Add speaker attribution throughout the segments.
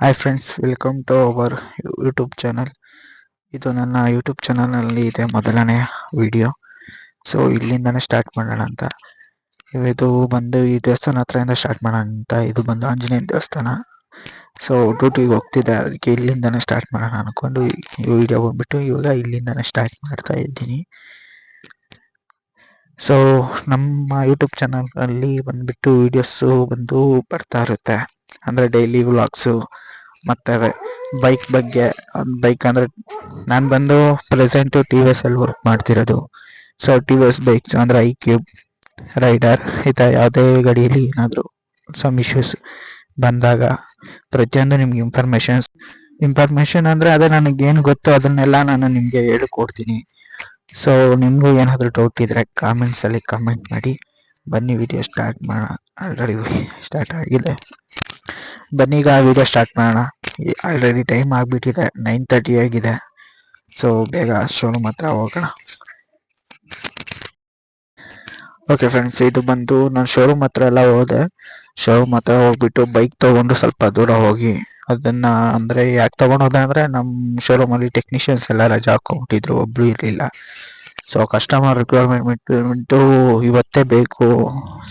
Speaker 1: Hi friends, welcome to our YouTube channel. ಇದು ನನ್ನ YouTube ಚಾನಲ್ನಲ್ಲಿ ಇದೆ ಮೊದಲನೇ ವಿಡಿಯೋ. ಸೊ ಇಲ್ಲಿಂದನೇ ಸ್ಟಾರ್ಟ್ ಮಾಡೋಣ ಅಂತ. ಇದು ಬಂದು ಈ ದೇವಸ್ಥಾನ ಹತ್ರದಿಂದ ಸ್ಟಾರ್ಟ್ ಮಾಡೋಣ ಅಂತ. ಇದು ಬಂದು ಆಂಜನೇಯ ದೇವಸ್ಥಾನ. ಸೊ ಡ್ಯೂಟಿಗೆ ಹೋಗ್ತಿದ್ದೆ, ಅದಕ್ಕೆ ಇಲ್ಲಿಂದನೇ ಸ್ಟಾರ್ಟ್ ಮಾಡೋಣ ಅಂದ್ಕೊಂಡು ಈ ವಿಡಿಯೋ ಬಂದ್ಬಿಟ್ಟು ಇವಾಗ ಇಲ್ಲಿಂದನೇ ಸ್ಟಾರ್ಟ್ ಮಾಡ್ತಾ ಇದ್ದೀನಿ. ಸೊ ನಮ್ಮ ಯೂಟ್ಯೂಬ್ ಚಾನಲಲ್ಲಿ ಬಂದ್ಬಿಟ್ಟು ವೀಡಿಯೋಸು ಬಂದು ಬರ್ತಾ ಇರುತ್ತೆ. ಅಂದರೆ ಡೈಲಿ ವ್ಲಾಗ್ಸು ಮತ್ತು ಬೈಕ್ ಬಗ್ಗೆ. ಬೈಕ್ ಅಂದರೆ ನಾನು ಬಂದು ಪ್ರೆಸೆಂಟು ಟಿ ವಿ ಎಸ್ ಅಲ್ಲಿ ವರ್ಕ್ ಮಾಡ್ತಿರೋದು. So T V S bikes ಅಂದರೆ iQube, ರೈಡರ್, ಈ ಥರ ಯಾವುದೇ ಗಾಡಿಯಲ್ಲಿ ಏನಾದರೂ ಸಮ್ ಇಶ್ಯೂಸ್ ಬಂದಾಗ ಪ್ರತಿಯೊಂದು ನಿಮ್ಗೆ ಇನ್ಫಾರ್ಮೇಷನ್ ಅಂದರೆ ಅದೇ ನನಗೇನು ಗೊತ್ತೋ ಅದನ್ನೆಲ್ಲ ನಾನು ನಿಮಗೆ ಹೇಳಿಕೊಡ್ತೀನಿ. ಸೊ ನಿಮಗೂ ಏನಾದರೂ ಡೌಟ್ ಇದ್ದರೆ ಕಾಮೆಂಟ್ಸಲ್ಲಿ ಕಮೆಂಟ್ ಮಾಡಿ. ಬನ್ನಿ ವಿಡಿಯೋ ಸ್ಟಾರ್ಟ್ ಮಾಡೋಣ. ಆಲ್ರೆಡಿ ಸ್ಟಾರ್ಟ್ ಆಗಿದೆ, ಬನ್ನಿ ಈಗ ವಿಡಿಯೋ ಸ್ಟಾರ್ಟ್ ಮಾಡೋಣ. ಆಲ್ರೆಡಿ ಟೈಮ್ ಆಗಿಬಿಟ್ಟಿದೆ, 9:30 ಆಗಿದೆ. ಸೊ ಬೇಗ ಶೋರೂಮ್ ಹತ್ರ ಹೋಗೋಣ. ಓಕೆ ಫ್ರೆಂಡ್ಸ್, ಇದು ಬಂದು ನಾನು ಶೋರೂಮ್ ಹತ್ರ ಎಲ್ಲ ಹೋದೆ. ಶೋರೂಮ್ ಹತ್ರ ಹೋಗ್ಬಿಟ್ಟು ಬೈಕ್ ತೊಗೊಂಡು ಸ್ವಲ್ಪ ದೂರ ಹೋಗಿ ಅದನ್ನ ಅಂದರೆ ಯಾಕೆ ತೊಗೊಂಡೋದೆ ಅಂದರೆ ನಮ್ಮ ಶೋರೂಮಲ್ಲಿ ಟೆಕ್ನಿಷಿಯನ್ಸ್ ಎಲ್ಲ ರಜಾ ಹಾಕೊಂಡ್ಬಿಟ್ಟಿದ್ರು, ಒಬ್ಬರು ಇರಲಿಲ್ಲ. ಸೊ ಕಸ್ಟಮರ್ ರಿಕ್ವೈರ್ಮೆಂಟು ಇವತ್ತೇ ಬೇಕು,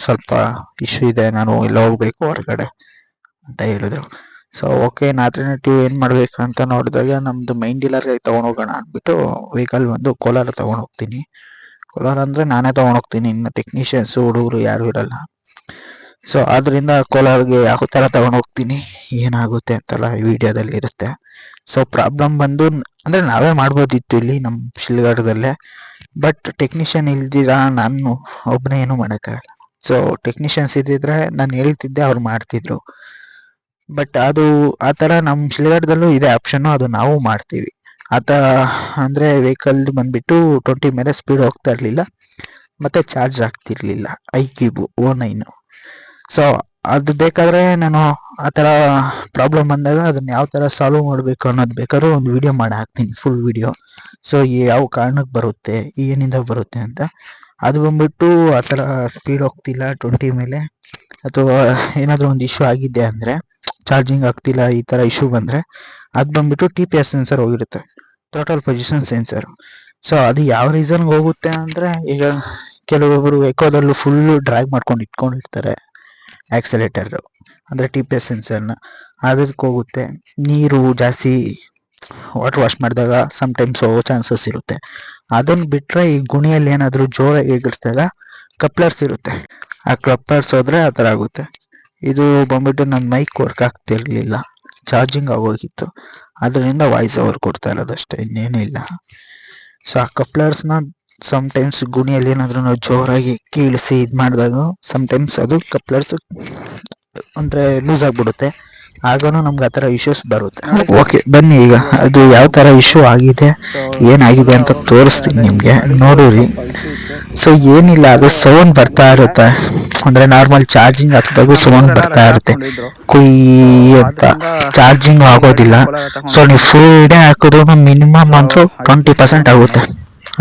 Speaker 1: ಸ್ವಲ್ಪ ಇಶ್ಯೂ ಇದೆ, ನಾನು ಎಲ್ಲ ಹೋಗ್ಬೇಕು ಹೊರಗಡೆ ಅಂತ ಹೇಳಿದ್ರು. ಸೊ ಓಕೆ, ಆಲ್ಟರ್ನೇಟಿವ್ ಏನು ಮಾಡಬೇಕು ಅಂತ ನೋಡಿದಾಗ ನಮ್ಮದು ಮೈನ್ ಡೀಲರ್ಗೆ ತೊಗೊಂಡೋಗೋಣ ಅಂದ್ಬಿಟ್ಟು ವೆಹಿಕಲ್ ಬಂದು ಕೋಲಾರ ತೊಗೊಂಡೋಗ್ತೀನಿ. ಕೋಲಾರ ಅಂದರೆ ನಾನೇ ತೊಗೊಂಡೋಗ್ತೀನಿ, ಇನ್ನು ಟೆಕ್ನಿಷಿಯನ್ಸು ಹುಡುಗರು ಯಾರೂ ಇರಲ್ಲ. ಸೊ ಆದ್ದರಿಂದ ಕೋಲಾರ್ಗೆ ಯಾವ ಥರ ತೊಗೊಂಡೋಗ್ತೀನಿ, ಏನಾಗುತ್ತೆ ಅಂತೆಲ್ಲ ಈ ವಿಡಿಯೋದಲ್ಲಿ ಇರುತ್ತೆ. ಸೊ ಪ್ರಾಬ್ಲಮ್ ಬಂದು ಅಂದರೆ ನಾವೇ ಮಾಡ್ಬೋದಿತ್ತು ಇಲ್ಲಿ ನಮ್ಮ ಶಿಲ್ಘಟ್ಟದಲ್ಲೇ, ಬಟ್ ಟೆಕ್ನಿಷಿಯನ್ ಇಲ್ದಿರ ನಾನು ಒಬ್ಬನೇ ಏನೂ ಮಾಡೋಕ್ಕಾಗಲ್ಲ. ಸೊ ಟೆಕ್ನಿಷಿಯನ್ಸ್ ಇದ್ದಿದ್ರೆ ನಾನು ಹೇಳ್ತಿದ್ದೆ, ಅವ್ರು ಮಾಡ್ತಿದ್ರು. ಬಟ್ ಅದು ಆ ಥರ ನಮ್ಮ ಶಿಲ್ಘಟ್ಟದಲ್ಲೂ ಇದೆ ಆಪ್ಷನ್ನು, ಅದು ನಾವು ಮಾಡ್ತೀವಿ. ಆ ಥರ ಅಂದರೆ ವೆಹಿಕಲ್ ಬಂದುಬಿಟ್ಟು 20 ಮೇಲೆ ಸ್ಪೀಡ್ ಹೋಗ್ತಾ ಇರಲಿಲ್ಲ, ಮತ್ತು ಚಾರ್ಜ್ ಆಗ್ತಿರ್ಲಿಲ್ಲ iQube O9. ಸೊ ಅದು ಬೇಕಾದರೆ ನಾನು ಆ ಥರ ಪ್ರಾಬ್ಲಮ್ ಬಂದಾಗ ಅದನ್ನು ಯಾವ ಥರ ಸಾಲ್ವ್ ಮಾಡಬೇಕು ಅನ್ನೋದು ಬೇಕಾದ್ರೂ ಒಂದು ವಿಡಿಯೋ ಮಾಡಿ ಹಾಕ್ತೀನಿ, ಫುಲ್ ವಿಡಿಯೋ. ಸೊ ಯಾವ ಕಾರಣಕ್ಕೆ ಬರುತ್ತೆ, ಏನಿಂದ ಬರುತ್ತೆ ಅಂತ. ಅದು ಬಂದ್ಬಿಟ್ಟು ಆ ಥರ ಸ್ಪೀಡ್ ಹೋಗ್ತಿಲ್ಲ 20 ಮೇಲೆ, ಅಥವಾ ಏನಾದರೂ ಒಂದು ಇಶ್ಯೂ ಆಗಿದೆ ಅಂದರೆ, ಚಾರ್ಜಿಂಗ್ ಆಗ್ತಿಲ್ಲ, ಈ ಥರ ಇಶ್ಯೂ ಬಂದರೆ ಅದು ಬಂದ್ಬಿಟ್ಟು TPS ಸೆನ್ಸರ್ ಹೋಗಿರುತ್ತೆ, ಟೋಟಲ್ ಪೊಸಿಷನ್ ಸೆನ್ಸರ್. ಸೊ ಅದು ಯಾವ ರೀಸನ್ಗೆ ಹೋಗುತ್ತೆ ಅಂದರೆ, ಈಗ ಕೆಲವೊಬ್ಬರು ಎಕೋದಲ್ಲೂ ಫುಲ್ಲು ಡ್ರ್ಯಾಗ್ ಮಾಡ್ಕೊಂಡು ಇಟ್ಕೊಂಡಿರ್ತಾರೆ ಆಕ್ಸಲೇಟರ್, ಅಂದರೆ TPS ಸೆನ್ಸರ್ನ, ಅದಕ್ಕೆ ಹೋಗುತ್ತೆ. ನೀರು ಜಾಸ್ತಿ ವಾಟರ್ ವಾಶ್ ಮಾಡಿದಾಗ ಸಮ್ಟೈಮ್ಸ್ ಹೋಗೋ ಚಾನ್ಸಸ್ ಇರುತ್ತೆ. ಅದನ್ನು ಬಿಟ್ಟರೆ ಈ ಗುಣಿಯಲ್ಲಿ ಏನಾದರೂ ಜೋರಾಗಿ ಎಗರಿಸಿದಾಗ ಕಪ್ಲರ್ಸ್ ಇರುತ್ತೆ, ಆ ಕಪ್ಲರ್ಸ್ ಹೋದರೆ ಆ ಥರ ಆಗುತ್ತೆ. ಇದು ಬಂದ್ಬಿಟ್ಟು ನನ್ನ ಮೈಕ್ ವರ್ಕ್ ಆಗ್ತಿರಲಿಲ್ಲ, ಚಾರ್ಜಿಂಗ್ ಆಗೋಗಿತ್ತು, ಅದರಿಂದ ವಾಯ್ಸ್ ಓವರ್ ಕೊಡ್ತಾ ಇರೋದಷ್ಟೇ, ಇನ್ನೇನೂ ಇಲ್ಲ. ಸೊ ಆ ಕಪ್ಲರ್ಸ್ನ ಸಮ್ಟೈಮ್ಸ್ ಗುಣಿಯಲ್ಲಿ ಏನಾದರೂ ನಾವು ಜೋರಾಗಿ ಕೀಳಿಸಿ ಇದು ಮಾಡಿದಾಗ ಸಮ್ಟೈಮ್ಸ್ ಅದು ಕಪ್ಲರ್ಸ್ ಅಂದರೆ ಲೂಸ್ ಆಗಿಬಿಡುತ್ತೆ, ಆಗೂ ನಮ್ಗೆ ಆ ಥರ ಇಶ್ಯೂಸ್ ಬರುತ್ತೆ. ಓಕೆ ಬನ್ನಿ ಈಗ ಅದು ಯಾವ ಥರ ಇಶ್ಯೂ ಆಗಿದೆ, ಏನಾಗಿದೆ ಅಂತ ತೋರಿಸ್ತೀನಿ ನಿಮಗೆ, ನೋಡಿರಿ. ಸೊ ಏನಿಲ್ಲ, ಅದು ಸೌಂಡ್ ಬರ್ತಾ ಇರುತ್ತೆ, ಅಂದರೆ ನಾರ್ಮಲ್ ಚಾರ್ಜಿಂಗ್ ಹಾಕಿದಾಗೂ ಸೌಂಡ್ ಬರ್ತಾ ಇರುತ್ತೆ, ಕುಯ್ ಅಂತ. ಚಾರ್ಜಿಂಗ್ ಆಗೋದಿಲ್ಲ. ಸೊ ನೀವು ಫುಲ್ ಡೇ ಹಾಕಿದ್ರು ಮಿನಿಮಮ್ ಅಂತೂ 20% ಆಗುತ್ತೆ,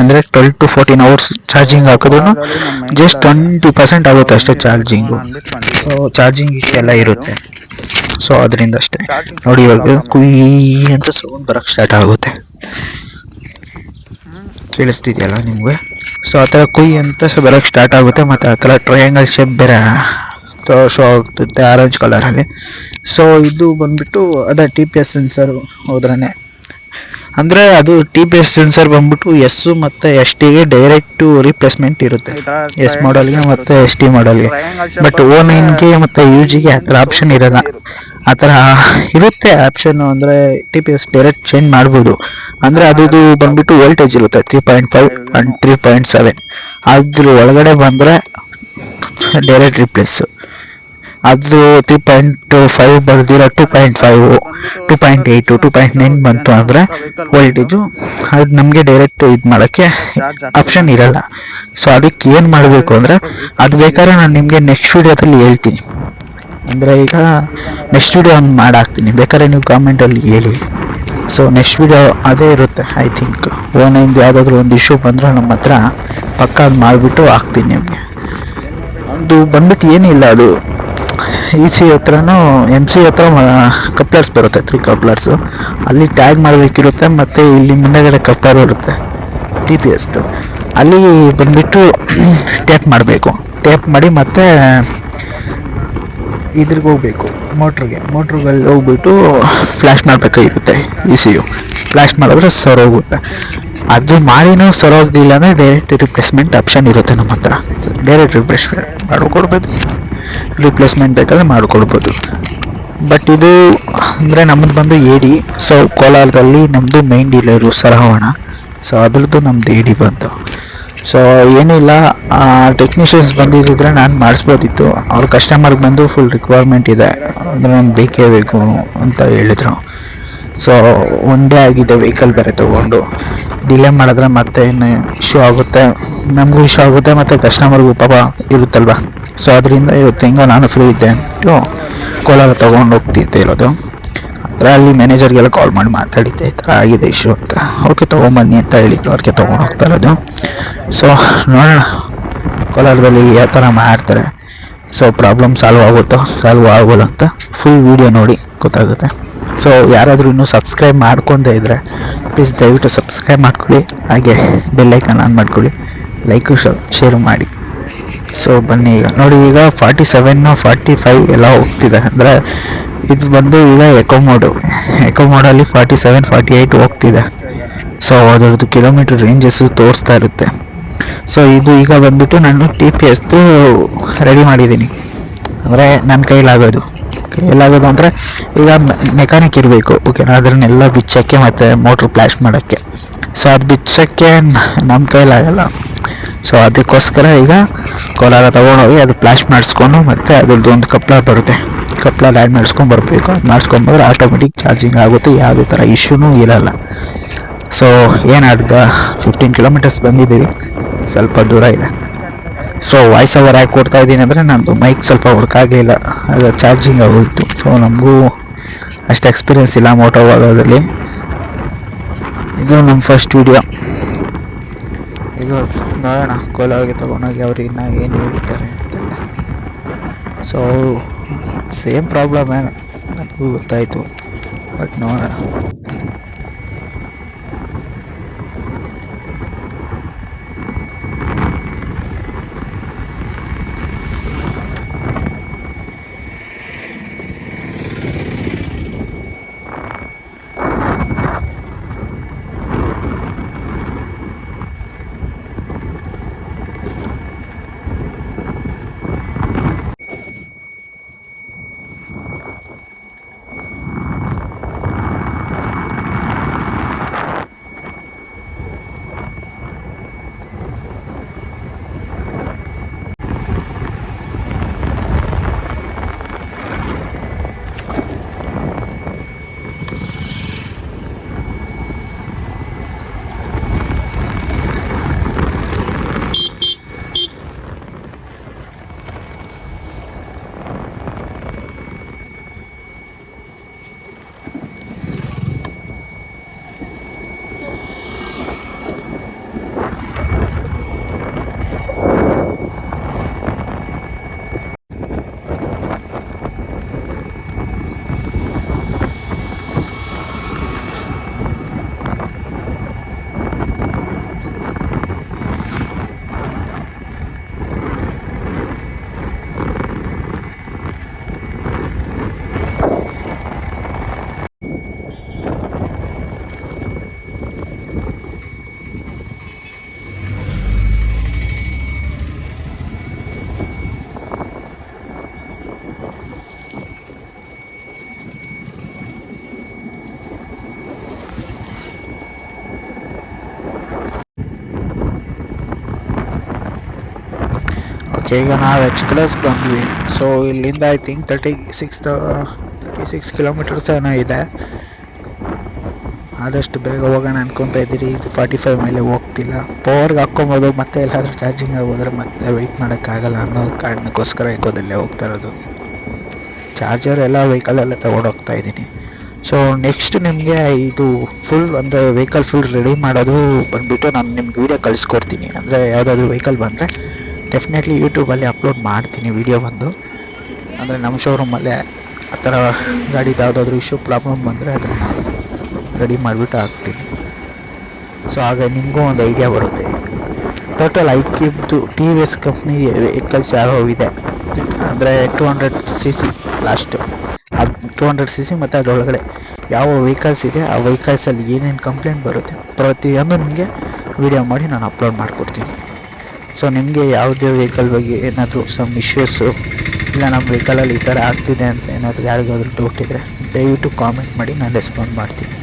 Speaker 1: ಅಂದರೆ 12 to 14 ಅವರ್ಸ್ ಚಾರ್ಜಿಂಗ್ ಹಾಕಿದ್ರು ಜಸ್ಟ್ 20% ಆಗುತ್ತೆ ಅಷ್ಟೇ ಚಾರ್ಜಿಂಗು. ಸೊ ಚಾರ್ಜಿಂಗ್ ಇಶ್ಯೂ ಎಲ್ಲ ಇರುತ್ತೆ. ಸೊ ಅದರಿಂದ ಅಷ್ಟೇ ನೋಡಿ, ಇವಾಗ ಕುಯ್ ಅಂತ ಸೌಂಡ್ ಬರೋಕ್ಕೆ ಸ್ಟಾರ್ಟ್ ಆಗುತ್ತೆ, ಕೇಳಿಸ್ತಿದೆಯಲ್ಲ ನಿಮಗೆ? ಸೊ ಆ ಥರ ಕುಯ್ ಅಂತ ಬರೋಕ್ಕೆ ಸ್ಟಾರ್ಟ್ ಆಗುತ್ತೆ, ಮತ್ತು ಆ ಥರ ಟ್ರಯಾಂಗಲ್ ಶೇಪ್ ಬೇರೆ ಶೋ ಆಗ್ತದೆ ಆರೆಂಜ್ ಕಲರಲ್ಲಿ. ಸೊ ಇದು ಬಂದ್ಬಿಟ್ಟು ಅದೇ TPS ಸೆನ್ಸರು ಹೋದ್ರೇ, ಅಂದರೆ ಅದು TPS ಸೆನ್ಸರ್ ಬಂದ್ಬಿಟ್ಟು S ಮತ್ತು STಗೆ ಡೈರೆಕ್ಟು ರಿಪ್ಲೇಸ್ಮೆಂಟ್ ಇರುತ್ತೆ, S ಮಾಡಲ್ಗೆ ಮತ್ತು ST ಮಾಡಲ್ಗೆ. ಬಟ್ O9ಗೆ ಮತ್ತು UGಗೆ ಆ ಥರ ಆಪ್ಷನ್ ಇರೋಲ್ಲ. ಆ ಥರ ಇರುತ್ತೆ ಆಪ್ಷನ್ನು, ಅಂದರೆ TPS ಡೈರೆಕ್ಟ್ ಚೇಂಜ್ ಮಾಡ್ಬೋದು. ಅಂದರೆ ಅದು ಬಂದ್ಬಿಟ್ಟು ವೋಲ್ಟೇಜ್ ಇರುತ್ತೆ 3.5 ಆ್ಯಂಡ್ 3.7, ಅದ್ರ ಒಳಗಡೆ ಬಂದರೆ ಡೈರೆಕ್ಟ್ ರಿಪ್ಲೇಸು. ಅದು 3.5 ಬರ್ದಿರೋ 2.5, 2.8, 2.9 ಬಂತು ಅಂದರೆ ವೋಲ್ಟೇಜು ಅದು ನಮಗೆ ಡೈರೆಕ್ಟ್ ಇದು ಮಾಡೋಕ್ಕೆ ಆಪ್ಷನ್ ಇರಲ್ಲ. ಸೊ ಅದಕ್ಕೆ ಏನು ಮಾಡಬೇಕು ಅಂದರೆ, ಅದು ಬೇಕಾದ್ರೆ ನಾನು ನಿಮಗೆ ನೆಕ್ಸ್ಟ್ ವೀಡಿಯೋದಲ್ಲಿ ಹೇಳ್ತೀನಿ, ಅಂದರೆ ಈಗ ನೆಕ್ಸ್ಟ್ ವೀಡಿಯೋ ಒಂದು ಮಾಡಾಕ್ತೀನಿ, ಬೇಕಾದ್ರೆ ನೀವು ಕಾಮೆಂಟಲ್ಲಿ ಹೇಳಿ. ಸೊ ನೆಕ್ಸ್ಟ್ ವೀಡಿಯೋ ಅದೇ ಇರುತ್ತೆ ಐ ಥಿಂಕ್. O9 ಯಾವುದಾದ್ರೂ ಒಂದು ಇಶ್ಯೂ ಬಂದರೆ ನಮ್ಮ ಹತ್ರ ಪಕ್ಕ ಅದು ಮಾಡಿಬಿಟ್ಟು ಹಾಕ್ತೀನಿ ನಿಮಗೆ. ಅದು ಬಂದ್ಬಿಟ್ಟು ಏನಿಲ್ಲ, ಅದು EC ಹತ್ರನೂ MC ಹತ್ರ ಕಪ್ಲರ್ಸ್ ಬರುತ್ತೆ, 3 ಕಪ್ಲರ್ಸು. ಅಲ್ಲಿ ಟ್ಯಾಗ್ ಮಾಡಬೇಕಿರುತ್ತೆ, ಮತ್ತು ಇಲ್ಲಿ ಮುಂದೆಗಡೆ ಕಪ್ಲರ್ ಇರುತ್ತೆ TPSದು. ಅಲ್ಲಿ ಬಂದುಬಿಟ್ಟು ಟೇಪ್ ಮಾಡಬೇಕು. ಟೇಪ್ ಮಾಡಿ ಮತ್ತೆ ಇದ್ರಿಗೆ ಹೋಗ್ಬೇಕು, ಮೋಟ್ರಿಗೆ ಹೋಗ್ಬಿಟ್ಟು ಫ್ಲ್ಯಾಶ್ ಮಾಡಬೇಕಾಗಿರುತ್ತೆ. ECU ಫ್ಲ್ಯಾಶ್ ಮಾಡಿದ್ರೆ ಸರೋಗುತ್ತೆ. ಅದು ಮಾಡಿನೂ ಸರೋಗಿಲ್ಲ ಅಂದರೆ ಡೈರೆಕ್ಟ್ ರಿಪ್ಲೇಸ್ಮೆಂಟ್ ಆಪ್ಷನ್ ಇರುತ್ತೆ ನಮ್ಮ ಹತ್ರ. ಡೈರೆಕ್ಟ್ ರಿಪ್ಲೇಸ್ಮೆಂಟ್ ಮಾಡಿಕೊಡ್ಬೋದು, ರಿಪ್ಲೇಸ್ಮೆಂಟ್ ಬೇಕಾದ್ರೆ ಮಾಡಿಕೊಡ್ಬೋದು. ಬಟ್ ಇದು ಅಂದರೆ ನಮ್ಮದು ಬಂದು AD. ಸೊ ಕೋಲಾರದಲ್ಲಿ ನಮ್ಮದು ಮೈನ್ ಡೀಲರು ಸರವಣ. ಸೊ ಅದ್ರದ್ದು ನಮ್ಮದು AD ಬಂತು. ಸೊ ಏನಿಲ್ಲ, ಟೆಕ್ನಿಷಿಯನ್ಸ್ ಬಂದಿದ್ದರೆ ನಾನು ಮಾಡಿಸ್ಬೋದಿತ್ತು. ಅವ್ರ ಕಸ್ಟಮರ್ಗೆ ಬಂದು ಫುಲ್ ರಿಕ್ವೈರ್ಮೆಂಟ್ ಇದೆ, ಅಂದರೆ ನಾನು ಬೇಕೇ ಬೇಕು ಅಂತ ಹೇಳಿದರು. ಸೊ ಒನ್ ಡೇ ಆಗಿದೆ ವೆಹಿಕಲ್ ಬೇರೆ ತೊಗೊಂಡು. ಡಿಲೇ ಮಾಡಿದ್ರೆ ಮತ್ತೆ ಇನ್ನು ಇಶ್ಯೂ ಆಗುತ್ತೆ, ನಮಗೂ ಇಶ್ಯೂ ಆಗುತ್ತೆ, ಮತ್ತು ಕಸ್ಟಮರ್ಗೂ ಪಾಪ ಇರುತ್ತಲ್ವ. ಸೊ ಅದರಿಂದ ಇವತ್ತು ಹೆಂಗೋ ನಾನು ಫ್ರೀ ಇದ್ದೆ ಅಂದ್ಬಿಟ್ಟು ಕೋಲಾರ ತೊಗೊಂಡು ಹೋಗ್ತಿದ್ದೆ ಇರೋದು. ಅಂದರೆ ಅಲ್ಲಿ ಮ್ಯಾನೇಜರ್ಗೆಲ್ಲ ಕಾಲ್ ಮಾಡಿ ಮಾತಾಡಿದ್ದೆ, ಈ ಥರ ಆಗಿದೆ ಇಶ್ಯೂ ಅಂತ. ಓಕೆ ತೊಗೊಂಬನ್ನಿ ಅಂತ ಹೇಳಿದ್ರು, ಅವ್ರಿಗೆ ತೊಗೊಂಡು ಹೋಗ್ತಾ ಇರೋದು. ಸೊ ನೋಡೋಣ ಕೋಲಾರದಲ್ಲಿ ಯಾವ ಥರ ಮಾಡ್ತಾರೆ. ಸೊ ಪ್ರಾಬ್ಲಮ್ ಸಾಲ್ವ್ ಆಗೋಲ್ಲ ಅಂತ ಫುಲ್ ವೀಡಿಯೋ ನೋಡಿ ಗೊತ್ತಾಗುತ್ತೆ. ಸೊ ಯಾರಾದರೂ ಇನ್ನೂ ಸಬ್ಸ್ಕ್ರೈಬ್ ಮಾಡ್ಕೊಂಡೇ ಇದ್ದರೆ ಪ್ಲೀಸ್ ದಯವಿಟ್ಟು ಸಬ್ಸ್ಕ್ರೈಬ್ ಮಾಡ್ಕೊಳ್ಳಿ, ಹಾಗೆ ಬೆಲ್ಲೈಕನ್ ಆನ್ ಮಾಡ್ಕೊಳ್ಳಿ, ಲೈಕು ಶೇರು ಮಾಡಿ. ಸೊ ಬನ್ನಿ ಈಗ ನೋಡಿ, ಈಗ 47 45 ಎಲ್ಲ ಹೋಗ್ತಿದೆ. ಅಂದರೆ ಇದು ಬಂದು ಈಗ ಎಕೋ ಮೋಡಲ್ಲಿ 47 48 ಹೋಗ್ತಿದೆ. ಸೊ ಅದರದ್ದು ಕಿಲೋಮೀಟರ್ ರೇಂಜಸ್ಸು ತೋರಿಸ್ತಾ ಇರುತ್ತೆ. ಸೊ ಇದು ಈಗ ಬಂದುಬಿಟ್ಟು ನಾನು TPSದು ರೆಡಿ ಮಾಡಿದ್ದೀನಿ. ಅಂದರೆ ನನ್ನ ಕೈಲಾಗೋದು ಅಂದರೆ ಈಗ ಮೆಕ್ಯಾನಿಕ್ ಇರಬೇಕು, ಓಕೆನಾ, ಅದನ್ನೆಲ್ಲ ಬಿಚ್ಚೋಕ್ಕೆ ಮತ್ತು ಮೋಟ್ರ್ ಫ್ಲ್ಯಾಶ್ ಮಾಡೋಕ್ಕೆ. ಸೊ ಅದು ಬಿಚ್ಚೋಕ್ಕೆ ನಮ್ಮ ಕೈಲಾಗಲ್ಲ. ಸೊ ಅದಕ್ಕೋಸ್ಕರ ಈಗ ಕೋಲಾರ ತೊಗೊಂಡೋಗಿ ಅದು ಫ್ಲ್ಯಾಶ್ ಮಾಡಿಸ್ಕೊಂಡು, ಮತ್ತು ಅದ್ರದ್ದು ಒಂದು ಕಪ್ಲರ್ ಬರುತ್ತೆ, ಕಪ್ಲರ್ ಆ್ಯಡ್ ಮಾಡಿಸ್ಕೊಂಬರ್ಬೇಕು. ಅದು ಮಾಡಿಸ್ಕೊಂಬಂದ್ರೆ ಆಟೋಮೆಟಿಕ್ ಚಾರ್ಜಿಂಗ್ ಆಗುತ್ತೆ, ಯಾವುದೇ ಥರ ಇಶ್ಯೂನೂ ಇರೋಲ್ಲ. ಸೊ ಏನಾಡ್ದ 15 ಕಿಲೋಮೀಟರ್ಸ್ ಬಂದಿದ್ದೀವಿ, ಸ್ವಲ್ಪ ದೂರ ಇದೆ. ಸೊ ವಾಯ್ಸ್ ಓವರ್ ಆಗಿ ಕೊಡ್ತಾ ಇದ್ದೀನಿ ಅಂದರೆ ನಂದು ಮೈಕ್ ಸ್ವಲ್ಪ ವರ್ಕ್ ಆಗಲಿಲ್ಲ, ಆಗ ಚಾರ್ಜಿಂಗ್ ಆಗೋಯಿತು. ಸೊ ನಮಗೂ ಅಷ್ಟು ಎಕ್ಸ್ಪೀರಿಯೆನ್ಸ್ ಇಲ್ಲ ಮೋಟೋ ವಾಗೋದ್ರಲ್ಲಿ. ಇದು ನಮ್ಮ ಫಸ್ಟ್ ವೀಡಿಯೋ. ಇದು ನೋಡೋಣ ಕೋಲಾರಿಗೆ ತೊಗೊಂಡೋಗಿ ಅವ್ರು ಇನ್ನು ಏನು ಹೇಳ್ತಾರೆ ಅಂತೆಲ್ಲ. ಸೊ ಸೇಮ್ ಪ್ರಾಬ್ಲಮ್ಮೇ ನನಗೂ ಗೊತ್ತಾಯಿತು, ಬಟ್ ನೋಡೋಣ. ಓಕೆ, ಈಗ ನಾವು H+ ಬಂದ್ವಿ. ಸೊ ಇಲ್ಲಿಂದ ಐ ಥಿಂಕ್ 36 ಕಿಲೋಮೀಟರ್ಸ್ ಏನೋ ಇದೆ. ಆದಷ್ಟು ಬೇಗ ಹೋಗೋಣ ಅನ್ಕೊತಾ ಇದ್ದೀರಿ. ಇದು 45 ಮೇಲೆ ಹೋಗ್ತಿಲ್ಲ. ಪವರ್ಗೆ ಹಾಕ್ಕೊಬೋದು, ಮತ್ತೆ ಎಲ್ಲಾದರೂ ಚಾರ್ಜಿಂಗ್ ಆಗೋದ್ರೆ ಮತ್ತೆ ವೆಯ್ಟ್ ಮಾಡೋಕ್ಕಾಗಲ್ಲ ಅನ್ನೋ ಕಾರಣಕ್ಕೋಸ್ಕರ ಎಕೋದಲ್ಲೇ ಹೋಗ್ತಾ ಇರೋದು. ಚಾರ್ಜರ್ ಎಲ್ಲ ವೆಹಿಕಲೆಲ್ಲ ತೊಗೊಂಡೋಗ್ತಾ ಇದ್ದೀನಿ. ಸೊ ನೆಕ್ಸ್ಟ್ ನಿಮಗೆ ಇದು ಫುಲ್ ಅಂದರೆ ವೆಹಿಕಲ್ ಫುಲ್ ರೆಡಿ ಮಾಡೋದು ಬಂದುಬಿಟ್ಟು ನಾನು ನಿಮ್ಗೆ ವೀಡಿಯೋ ಕಳಿಸ್ಕೊಡ್ತೀನಿ. ಅಂದರೆ ಯಾವುದಾದ್ರೂ ವೆಹಿಕಲ್ ಬಂದರೆ ಡೆಫಿನೆಟ್ಲಿ ಯೂಟ್ಯೂಬಲ್ಲಿ ಅಪ್ಲೋಡ್ ಮಾಡ್ತೀನಿ ವೀಡಿಯೋ ಬಂದು. ಅಂದರೆ ನಮ್ಮ ಶೋರೂಮಲ್ಲೇ ಆ ಥರ ಗಾಡಿದು ಯಾವುದಾದ್ರೂ ಇಶ್ಯೂ ಪ್ರಾಬ್ಲಮ್ ಬಂದರೆ ಅದನ್ನು ರೆಡಿ ಮಾಡಿಬಿಟ್ಟು ಹಾಕ್ತೀನಿ. ಸೊ ಆಗ ನಿಮಗೂ ಒಂದು ಐಡಿಯಾ ಬರುತ್ತೆ. ಟೋಟಲ್ ಐಕ್ಯೂಬ್ದು T V S company vehicles ಯಾವ್ಯಾವಿದೆ ಅಂದರೆ 200cc ಲಾಸ್ಟು, ಅದು 200cc ಮತ್ತು ಅದರೊಳಗಡೆ ಯಾವ ವೆಹಿಕಲ್ಸ್ ಇದೆ, ಆ ವೆಹಿಕಲ್ಸಲ್ಲಿ ಏನೇನು ಕಂಪ್ಲೇಂಟ್ ಬರುತ್ತೆ ಪ್ರತಿಯೊಂದು ನಿಮಗೆ ವಿಡಿಯೋ ಮಾಡಿ ನಾನು ಅಪ್ಲೋಡ್ ಮಾಡಿಕೊಡ್ತೀನಿ. ಸೊ ನಿಮಗೆ ಯಾವುದೇ ವೆಹಿಕಲ್ ಬಗ್ಗೆ ಏನಾದರೂ ಸಮ್ ಇಶ್ಯೂಸು, ಇಲ್ಲ ನಮ್ಮ ವೆಹಿಕಲಲ್ಲಿ ಈ ಥರ ಆಗ್ತಿದೆ ಅಂತ ಏನಾದರೂ ಯಾರಿಗಾದ್ರೂ ಡೌಟ್ ಇದ್ದರೆ ದಯವಿಟ್ಟು ಕಾಮೆಂಟ್ ಮಾಡಿ, ನಾನು ರೆಸ್ಪಾಂಡ್ ಮಾಡ್ತೀನಿ.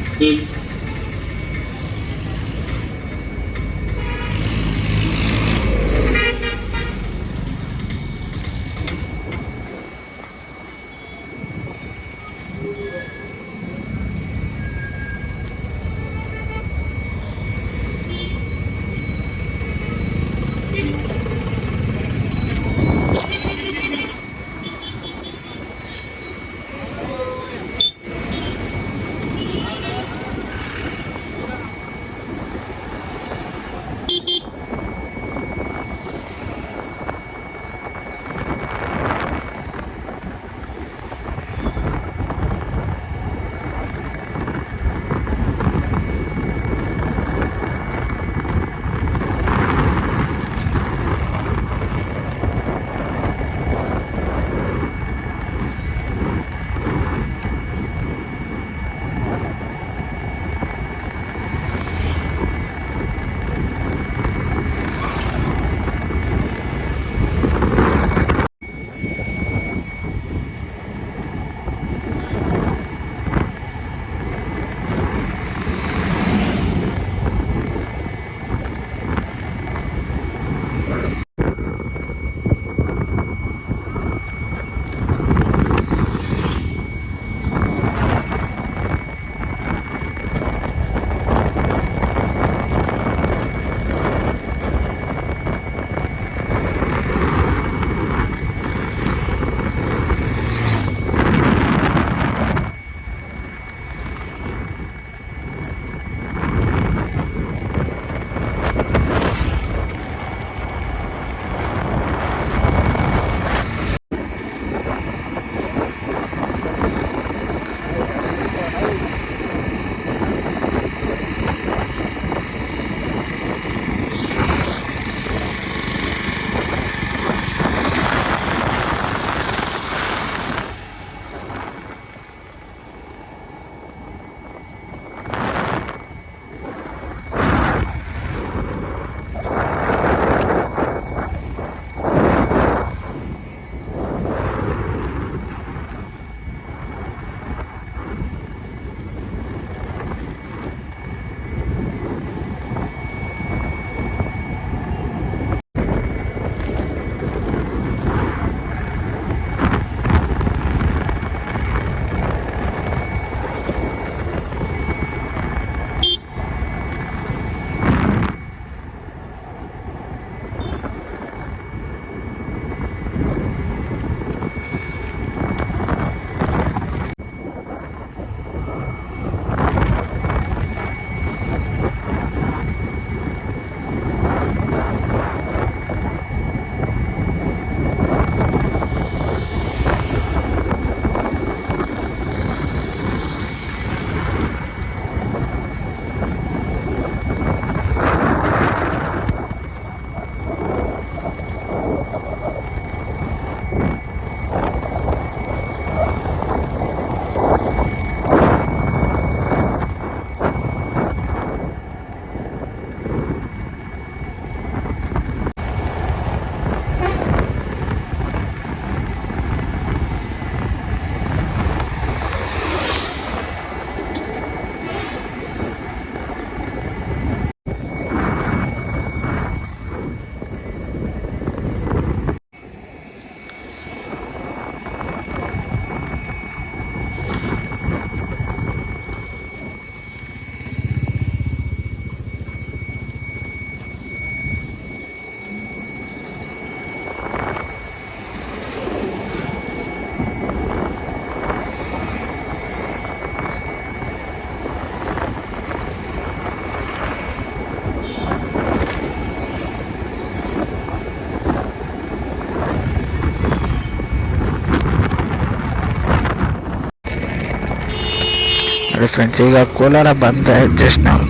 Speaker 1: ನೋಡಿ ಫ್ರೆಂಡ್ಸ್, ಈಗ ಕೋಲಾರ ಬಂದರೆ ಜಸ್ಟ್ ನಾವು,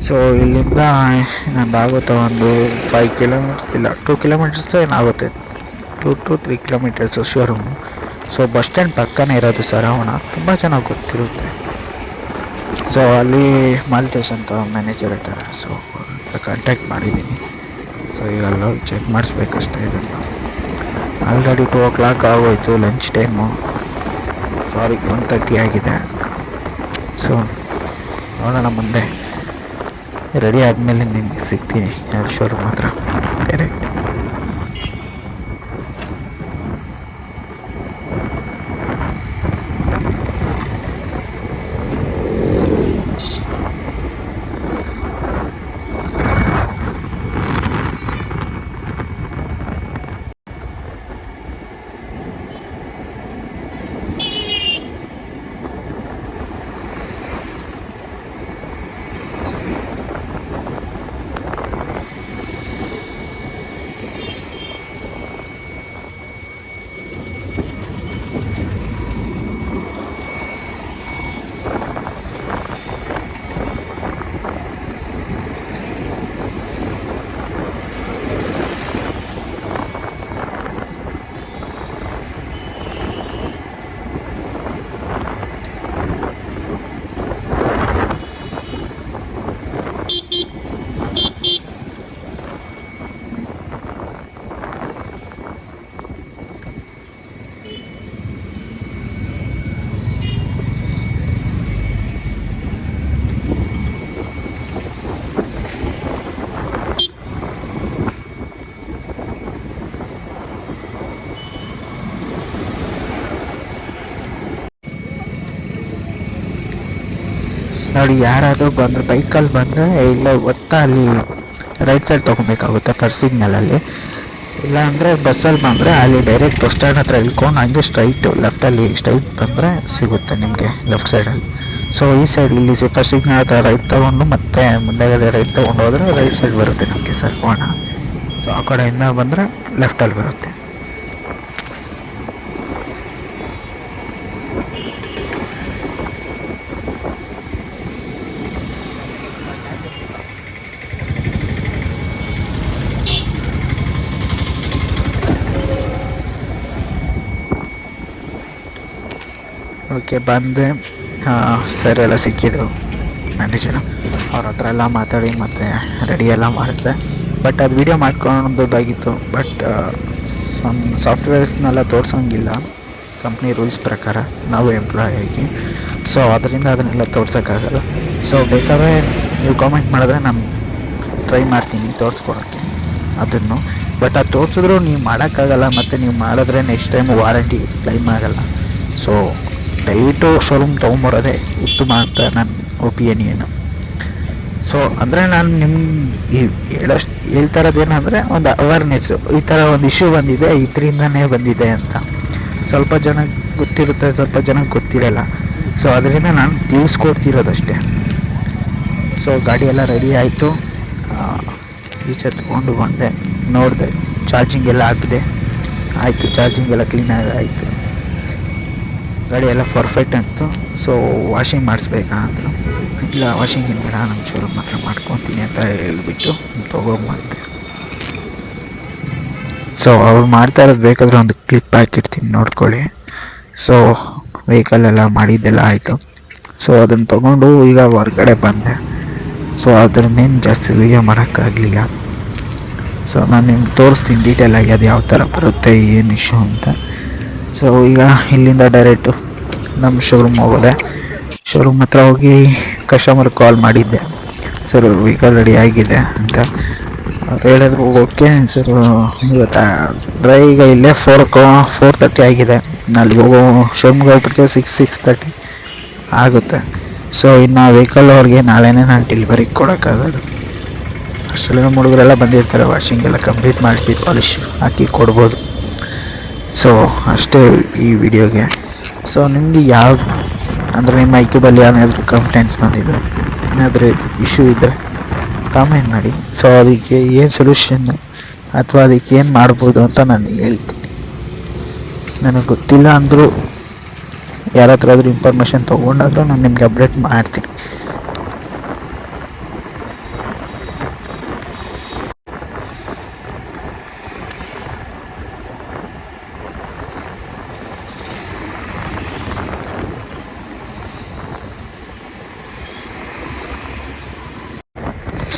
Speaker 1: ಸೊ ಇಲ್ಲಿಂದ ನಂದಾಗುತ್ತೆ ಒಂದು 5 ಕಿಲೋಮೀಟರ್ಸ್, ಇಲ್ಲ 2 ಕಿಲೋಮೀಟರ್ಸ್ ಏನಾಗುತ್ತೆ, 2 to 3 kilometres showroom. So bus stand ಪಕ್ಕನೇ ಇರೋದು ಸರವಣ, ತುಂಬ ಚೆನ್ನಾಗಿ ಗೊತ್ತಿರುತ್ತೆ. ಸೊ ಅಲ್ಲಿ ಮಾಲ್ತೇಶ್ ಅಂತ ಮ್ಯಾನೇಜರ್ ಇರ್ತಾರೆ, ಸೊ ಕಾಂಟ್ಯಾಕ್ಟ್ ಮಾಡಿದ್ದೀನಿ. ಸೊ ಈಗ ಅಲ್ಲೋಗಿ ಚೆಕ್ ಮಾಡಿಸ್ಬೇಕಷ್ಟೇ ಇದನ್ನು. ಆಲ್ರೆಡಿ 2 o'clock ಆಗೋಯ್ತು, ಲಂಚ್ ಟೈಮು. ಸಾರಿ, 1:30 ಆಗಿದೆ. ಸೊ ನೋಡೋಣ ಮುಂದೆ ರೆಡಿ ಆದಮೇಲೆ ನಿಮ್ಗೆ ಸಿಗ್ತೀನಿ ಶೋರೂಮ್ ಹತ್ರ ಡೈರೆಕ್ಟ್. ನೋಡಿ, ಯಾರಾದರೂ ಬಂದರೆ ಬೈಕಲ್ಲಿ ಬಂದರೆ ಇಲ್ಲ ಒತ್ತಾ ಅಲ್ಲಿ ರೈಟ್ ಸೈಡ್ ತೊಗೊಬೇಕಾಗುತ್ತೆ ಫಸ್ಟ್ ಸಿಗ್ನಲಲ್ಲಿ. ಇಲ್ಲ ಅಂದರೆ ಬಸ್ಸಲ್ಲಿ ಬಂದರೆ ಅಲ್ಲಿ ಡೈರೆಕ್ಟ್ ಬಸ್ ಸ್ಟ್ಯಾಂಡ್ ಹತ್ರ ಇಳ್ಕೊಂಡು ಹಂಗೆ ಸ್ಟ್ರೈಟು ಲೆಫ್ಟಲ್ಲಿ ಸ್ಟ್ರೈಟ್ ಬಂದರೆ ಸಿಗುತ್ತೆ ನಿಮಗೆ ಲೆಫ್ಟ್ ಸೈಡಲ್ಲಿ. ಸೊ ಈ ಸೈಡ್ ಇಲ್ಲಿ ಫಸ್ಟ್ ಸಿಗ್ನಲ್ ಹತ್ರ ರೈಟ್ ತೊಗೊಂಡು ಮತ್ತೆ ಮುಂದೆಗಡೆ ರೈಟ್ ತೊಗೊಂಡು ಹೋದರೆ ರೈಟ್ ಸೈಡ್ ಬರುತ್ತೆ ನಮಗೆ ಸರ್ಕೋಣ. ಸೊ ಆ ಕಡೆಯಿಂದ ಬಂದರೆ ಲೆಫ್ಟಲ್ಲಿ ಬರುತ್ತೆ. ಓಕೆ, ಬಂದೆ. ಸರ್ ಎಲ್ಲ ಸಿಕ್ಕಿದ್ರು ಮ್ಯಾನೇಜರು, ಅವ್ರ ಹತ್ರ ಎಲ್ಲ ಮಾತಾಡಿ ಮತ್ತೆ ರೆಡಿ ಎಲ್ಲ ಮಾಡಿಸ್ದೆ. ಬಟ್ ಅದು ವೀಡಿಯೋ ಮಾಡ್ಕೊಂಡೋದಾಗಿತ್ತು. ಬಟ್ ಸಾಫ್ಟ್ವೇರ್ಸ್ನೆಲ್ಲ ತೋರಿಸೋಂಗಿಲ್ಲ ಕಂಪ್ನಿ ರೂಲ್ಸ್ ಪ್ರಕಾರ, ನಾವು ಎಂಪ್ಲಾಯ್ ಆಗಿ. ಸೊ ಅದರಿಂದ ಅದನ್ನೆಲ್ಲ ತೋರ್ಸೋಕ್ಕಾಗಲ್ಲ. ಸೊ ಬೇಕಾದ್ರೆ ನೀವು ಕಾಮೆಂಟ್ ಮಾಡಿದ್ರೆ ನಾನು ಟ್ರೈ ಮಾಡ್ತೀನಿ ತೋರಿಸ್ಕೊಡೋಕ್ಕೆ ಅದನ್ನು. ಬಟ್ ಅದು ತೋರಿಸಿದ್ರು ನೀವು ಮಾಡೋಕ್ಕಾಗಲ್ಲ, ಮತ್ತು ನೀವು ಮಾಡಿದ್ರೆ ನೆಕ್ಸ್ಟ್ ಟೈಮ್ ವಾರಂಟಿ ಕ್ಲೈಮ್ ಆಗೋಲ್ಲ. ಸೊ ದಯವಿಟ್ಟು ಶೋರೂಮ್ ತೊಗೊಂಬರೋದೇ ಉತ್ತಮ ಅಂತ ನನ್ನ ಒಪಿನಿಯನು. ಸೊ ಅಂದರೆ ನಾನು ನಿಮ್ಮ ಹೇಳ್ತಾ ಇರೋದೇನೆಂದರೆ ಒಂದು ಅವೇರ್ನೆಸ್ಸು, ಈ ಥರ ಒಂದು ಇಶ್ಯೂ ಬಂದಿದೆ, ಇದರಿಂದನೇ ಬಂದಿದೆ ಅಂತ. ಸ್ವಲ್ಪ ಜನಕ್ಕೆ ಗೊತ್ತಿರುತ್ತೆ, ಸ್ವಲ್ಪ ಜನಕ್ಕೆ ಗೊತ್ತಿರಲ್ಲ. ಸೊ ಅದರಿಂದ ನಾನು ತಿಳಿಸ್ಕೊಡ್ತಿರೋದಷ್ಟೇ. ಸೊ ಗಾಡಿ ಎಲ್ಲ ರೆಡಿ ಆಯಿತು, ಈಚೆ ತೊಗೊಂಡು ಬಂದೆ, ನೋಡಿದೆ ಚಾರ್ಜಿಂಗ್ ಎಲ್ಲ ಹಾಕಿದೆ, ಆಯಿತು, ಚಾರ್ಜಿಂಗ್ ಎಲ್ಲ ಕ್ಲೀನಾಗಿ ಆಯಿತು, ಗಾಡಿ ಎಲ್ಲ ಪರ್ಫೆಕ್ಟ್ ಅಂತು. ಸೊ ವಾಷಿಂಗ್ ಮಾಡಿಸ್ಬೇಕಾ ಅಂದರು. ಇಲ್ಲ, ವಾಷಿಂಗ್ ಏನು ಬೇಡ, ನಮ್ಮ ಶೋರೂಮ್ ಹತ್ರ ಮಾಡ್ಕೊತೀನಿ ಅಂತ ಹೇಳಿಬಿಟ್ಟು ತೊಗೊಂಬಂದೆ. ಸೊ ಅವ್ರು ಮಾಡ್ತಾ ಇರೋದು ಬೇಕಾದರೆ ಒಂದು ಕ್ಲಿಪ್ ಹಾಕಿರ್ತೀನಿ ನೋಡ್ಕೊಳ್ಳಿ. ಸೊ ವೆಹಿಕಲೆಲ್ಲ ಮಾಡಿದ್ದೆಲ್ಲ ಆಯಿತು. ಸೊ ಅದನ್ನು ತೊಗೊಂಡು ಈಗ ಹೊರ್ಗಡೆ ಬಂದೆ. ಸೊ ಅದ್ರನ್ನೇನು ಜಾಸ್ತಿ ವೀಡಿಯೋ ಮಾಡೋಕ್ಕಾಗಲಿಲ್ಲ. ಸೊ ನಾನು ನಿಮ್ಗೆ ತೋರಿಸ್ತೀನಿ ಡೀಟೇಲಾಗಿ ಅದು ಯಾವ ಥರ ಬರುತ್ತೆ, ಏನು ಇಶ್ಯೂ ಅಂತ. ಸೊ ಈಗ ಇಲ್ಲಿಂದ ಡೈರೆಕ್ಟು ನಮ್ಮ ಶೋರೂಮ್ ಹೋಗೋದೆ. ಶೋರೂಮ್ ಹತ್ರ ಹೋಗಿ ಕಸ್ಟಮರ್ಗೆ ಕಾಲ್ ಮಾಡಿದ್ದೆ, ಸರ್ ವೆಹಿಕಲ್ ರೆಡಿ ಆಗಿದೆ ಅಂತ. ಅವ್ರು ಹೇಳಿದ್ರು ಓಕೆ ಸರ್, ಇವತ್ತು ಈಗ ಇಲ್ಲೇ 4:30 ಆಗಿದೆ, ಅಲ್ಲಿ ಹೋಗೋ ಶೋರೂಮ್ಗೆ ಹೋಗ್ಬಿಟ್ಟು 6:30 ಆಗುತ್ತೆ. ಸೊ ಇನ್ನು ವೆಹಿಕಲ್ ಅವ್ರಿಗೆ ನಾಳೆನೇ ನಾನು ಡೆಲಿವರಿ ಕೊಡೋಕ್ಕಾಗೋದು. ಅಷ್ಟೆಲ್ಲ ಹುಡುಗರೆಲ್ಲ ಬಂದಿರ್ತಾರೆ, ವಾಷಿಂಗ್ ಎಲ್ಲ ಕಂಪ್ಲೀಟ್ ಮಾಡಿಸಿ ಪಾಲಿಶ್ ಹಾಕಿ ಕೊಡ್ಬೋದು. ಸೊ ಅಷ್ಟೇ ಈ ವಿಡಿಯೋಗೆ. ಸೊ ನಿಮಗೆ ಯಾವ ಅಂದರೆ ನಿಮ್ಮ ಐಕ್ಯೂಬಲ್ಲಿ ಏನಾದರೂ ಕಂಪ್ಲೇಂಟ್ಸ್ ಬಂದಿದೆ, ಏನಾದರೂ ಇಶ್ಯೂ ಇದ್ದರೆ ಕಾಮೆಂಟ್ ಮಾಡಿ. ಸೊ ಅದಕ್ಕೆ ಏನು ಸೊಲ್ಯೂಷನ್ನು ಅಥವಾ ಅದಕ್ಕೆ ಏನು ಮಾಡ್ಬೋದು ಅಂತ ನಾನು ಹೇಳ್ತೀನಿ. ನನಗೆ ಗೊತ್ತಿಲ್ಲ ಅಂದರೂ ಯಾರ ಹತ್ರ ಆದರೂ ಇನ್ಫಾರ್ಮೇಷನ್ ತೊಗೊಂಡಾದ್ರೂ ನಾನು ನಿಮಗೆ ಅಪ್ಡೇಟ್ ಮಾಡ್ತೀನಿ.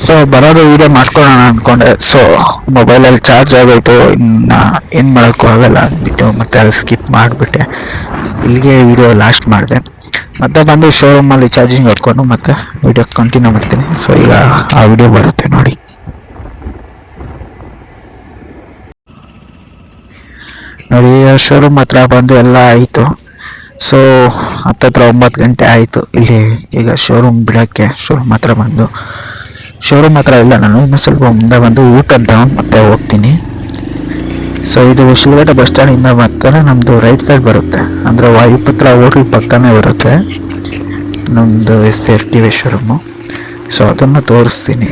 Speaker 1: ಸೊ ಬರೋದು ವೀಡಿಯೋ ಮಾಡ್ಕೊಳ್ಳೋಣ ಅಂದ್ಕೊಂಡೆ. ಸೊ ಮೊಬೈಲಲ್ಲಿ ಚಾರ್ಜ್ ಆಗೋಯ್ತು, ಇನ್ನು ಏನು ಮಾಡೋಕ್ಕೂ ಆಗಲ್ಲ ಅಂದ್ಬಿಟ್ಟು ಮತ್ತೆ ಅದು ಸ್ಕಿಪ್ ಮಾಡಿಬಿಟ್ಟೆ. ಇಲ್ಲಿಗೆ ವೀಡಿಯೋ ಲಾಸ್ಟ್ ಮಾಡಿದೆ. ಮತ್ತೆ ಬಂದು ಶೋರೂಮಲ್ಲಿ ಚಾರ್ಜಿಂಗ್ ಹಾಕ್ಕೊಂಡು ಮತ್ತೆ ವೀಡಿಯೋ ಕಂಟಿನ್ಯೂ ಮಾಡ್ತೀನಿ. ಸೊ ಈಗ ಆ ವಿಡಿಯೋ ಬರುತ್ತೆ ನೋಡಿ. ನೋಡಿ ಶೋರೂಮ್ ಹತ್ರ ಬಂದು ಎಲ್ಲ ಆಯಿತು. ಸೊ ಹತ್ತತ್ರ 9 ಗಂಟೆ ಆಯಿತು ಇಲ್ಲಿ ಈಗ ಶೋರೂಮ್ ಬಿಡೋಕ್ಕೆ. ಶೋರೂಮ್ ಹತ್ರ ಬಂದು ಶೋರೂಮ್ ಹತ್ರ ಇಲ್ಲ, ನಾನು ಇನ್ನು ಸ್ವಲ್ಪ ಮುಂದೆ ಬಂದು ಊಟ ಅಂತ ಮತ್ತೆ ಹೋಗ್ತೀನಿ. ಸೊ ಇದು ಶಿಲ್ಘಟ್ಟ ಬಸ್ ಸ್ಟ್ಯಾಂಡಿಂದ ಮತ್ತೆ ನಮ್ಮದು ರೈಟ್ ಸೈಡ್ ಬರುತ್ತೆ, ಅಂದರೆ ವಾಯುಪುತ್ರ ಹೋಟ್ಲ್ ಪಕ್ಕನೇ ಬರುತ್ತೆ ನಮ್ಮದು SPRTV ಶೋರೂಮು. ಸೊ ಅದನ್ನು ತೋರಿಸ್ತೀನಿ.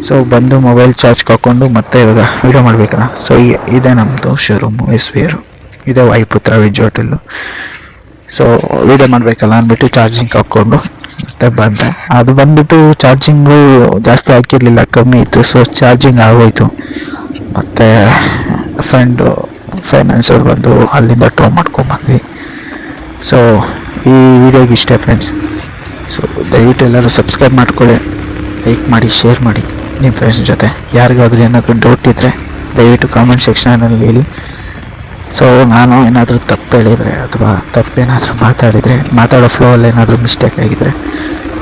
Speaker 1: ಸೊ ಬಂದು ಮೊಬೈಲ್ ಚಾರ್ಜ್ ಹಾಕ್ಕೊಂಡು ಮತ್ತೆ ಇವಾಗ ವೀಡಿಯೋ ಮಾಡಬೇಕಲ್ಲ. ಸೊ ಇದೆ ನಮ್ಮದು ಶೋರೂಮು SPR, ಇದೆ ವಾಯುಪುತ್ರ ವೆಜ್ ಹೋಟೆಲ್ಲು. ಸೊ ವೀಡಿಯೋ ಮಾಡಬೇಕಲ್ಲ ಅಂದ್ಬಿಟ್ಟು ಚಾರ್ಜಿಂಗ್ ಹಾಕ್ಕೊಂಡು ಮತ್ತೆ ಬಂದೆ. ಅದು ಬಂದ್ಬಿಟ್ಟು ಚಾರ್ಜಿಂಗು ಜಾಸ್ತಿ ಹಾಕಿರಲಿಲ್ಲ, ಕಮ್ಮಿ ಇತ್ತು. ಸೊ ಚಾರ್ಜಿಂಗ್ ಆಗೋಯ್ತು. ಮತ್ತು ಫ್ರೆಂಡು ಫೈನಾನ್ಸವ್ರು ಬಂದು ಅಲ್ಲಿಂದ ಟೋ ಮಾಡ್ಕೊಂಬಂದ್ವಿ. ಸೊ ಈ ವಿಡಿಯೋಗೆ ಇಷ್ಟೇ ಫ್ರೆಂಡ್ಸ್. ಸೊ ದಯವಿಟ್ಟು ಎಲ್ಲರೂ ಸಬ್ಸ್ಕ್ರೈಬ್ ಮಾಡ್ಕೊಳ್ಳಿ, ಲೈಕ್ ಮಾಡಿ, ಶೇರ್ ಮಾಡಿ ನಿಮ್ಮ ಫ್ರೆಂಡ್ಸ್ ಜೊತೆ. ಯಾರಿಗಾದ್ರೂ ಏನಾದರೂ ಡೌಟ್ ಇದ್ದರೆ ದಯವಿಟ್ಟು ಕಾಮೆಂಟ್ ಸೆಕ್ಷನಲ್ಲಿ ಹೇಳಿ. ಸೊ ನಾನು ಏನಾದರೂ ತಪ್ಪು ಹೇಳಿದರೆ ಅಥವಾ ತಪ್ಪೇನಾದರೂ ಮಾತಾಡೋ ಫ್ಲೋಲ್ಲಿ ಏನಾದರೂ ಮಿಸ್ಟೇಕ್ ಆಗಿದ್ದರೆ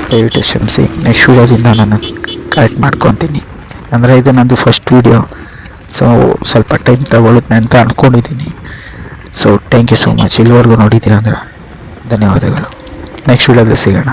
Speaker 1: ದಯವಿಟ್ಟು ಕ್ಷಮಿಸಿ. ನೆಕ್ಸ್ಟ್ ವೀಡಿಯೋದಿಂದ ನಾನು ಕರೆಕ್ಟ್ ಮಾಡ್ಕೊತೀನಿ. ಅಂದರೆ ಇದು ನಂದು ಫಸ್ಟ್ ವೀಡಿಯೋ, ಸೊ ಸ್ವಲ್ಪ ಟೈಮ್ ತಗೊಳುತ್ತೆ ಅಂತ ಅಂದ್ಕೊಂಡಿದ್ದೀನಿ. So thank you so much. ಇಲ್ಲಿವರೆಗೂ ನೋಡಿದ್ದೀರ ಅಂದರೆ ಧನ್ಯವಾದಗಳು. ನೆಕ್ಸ್ಟ್ ವೀಡಿಯೋದಲ್ಲಿ ಸಿಗೋಣ.